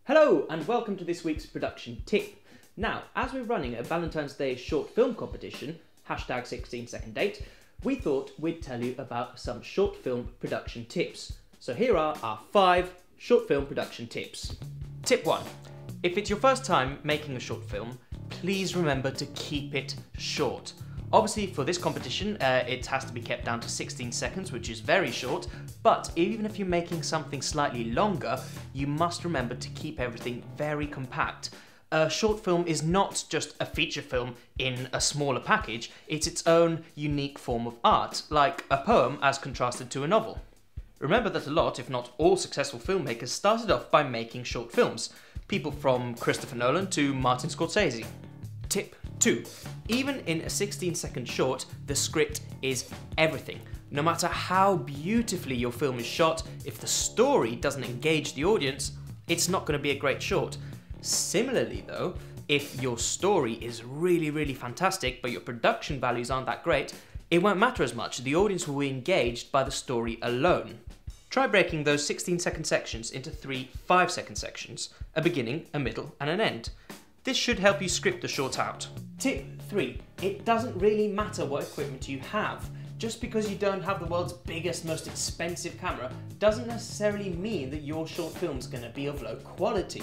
Hello and welcome to this week's production tip. Now, as we're running a Valentine's Day short film competition, hashtag 16-second date, we thought we'd tell you about some short film production tips. So here are our 5 short film production tips. Tip 1. If it's your first time making a short film, please remember to keep it short. Obviously for this competition it has to be kept down to 16 seconds, which is very short, but even if you're making something slightly longer, you must remember to keep everything very compact. A short film is not just a feature film in a smaller package, it's its own unique form of art, like a poem as contrasted to a novel. Remember that a lot, if not all, successful filmmakers started off by making short films. People from Christopher Nolan to Martin Scorsese. Tip 2. Even in a 16-second short, the script is everything. No matter how beautifully your film is shot, if the story doesn't engage the audience, it's not going to be a great short. Similarly though, if your story is really fantastic, but your production values aren't that great, it won't matter as much. The audience will be engaged by the story alone. Try breaking those 16-second sections into 3 5-second sections, a beginning, a middle, and an end. This should help you script the short out. Tip 3. It doesn't really matter what equipment you have. Just because you don't have the world's biggest, most expensive camera doesn't necessarily mean that your short film's going to be of low quality.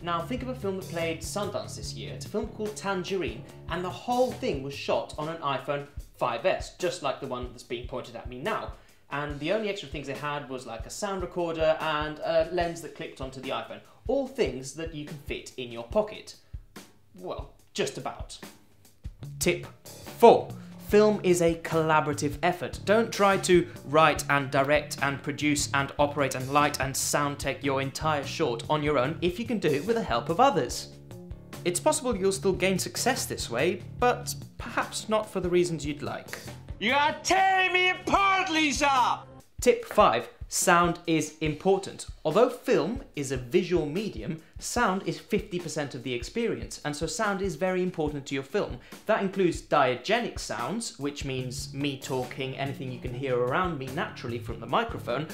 Now think of a film that played Sundance this year. It's a film called Tangerine, and the whole thing was shot on an iPhone 5S, just like the one that's being pointed at me now. And the only extra things they had was like a sound recorder and a lens that clipped onto the iPhone. All things that you can fit in your pocket. Well, just about. Tip 4. Film is a collaborative effort. Don't try to write and direct and produce and operate and light and sound tech your entire short on your own if you can do it with the help of others. It's possible you'll still gain success this way, but perhaps not for the reasons you'd like. You are tearing me apart, Lisa! Tip 5. Sound is important. Although film is a visual medium, sound is 50% of the experience, and so sound is very important to your film. That includes diegenic sounds, which means me talking, anything you can hear around me naturally from the microphone,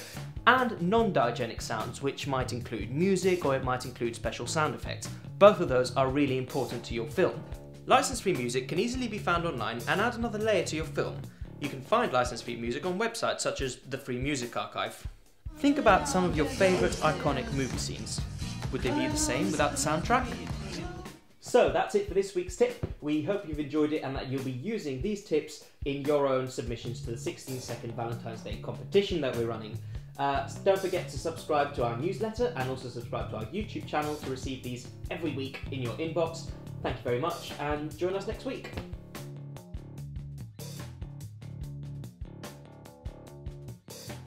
and non-diegenic sounds, which might include music or it might include special sound effects. Both of those are really important to your film. License-free music can easily be found online and add another layer to your film. You can find license-free music on websites such as the Free Music Archive. Think about some of your favourite iconic movie scenes. Would they be the same without the soundtrack? So that's it for this week's tip. We hope you've enjoyed it and that you'll be using these tips in your own submissions to the 16-second Valentine's Day competition that we're running. Don't forget to subscribe to our newsletter and also subscribe to our YouTube channel to receive these every week in your inbox. Thank you very much and join us next week.